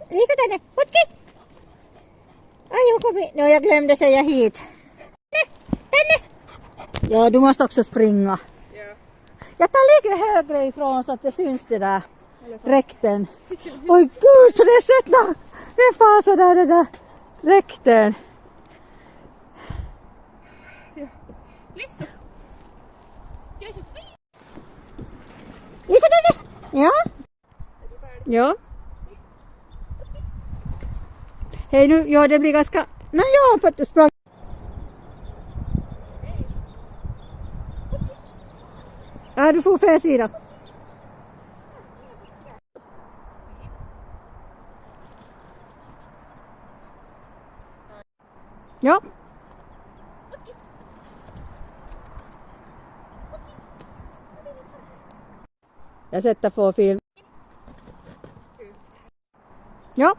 Lisa, tänne. Putki. Aj, hon kom in. No, jag glömde säga hit. Tänne. Ja, du måste också springa. Ja. Jag tar lite högre ifrån så att det syns det där. Dräkten. Oj gud, så det är sött när det far så där det där dräkten. Ja. Lissu. Jag är så fin. Lisa, tänne. Ja. Ja. Hej nu, ja det blir ganska... Nej, ja, för att du sprang. Ja, du får fel sida. Ja. Jag sätter på film. Ja.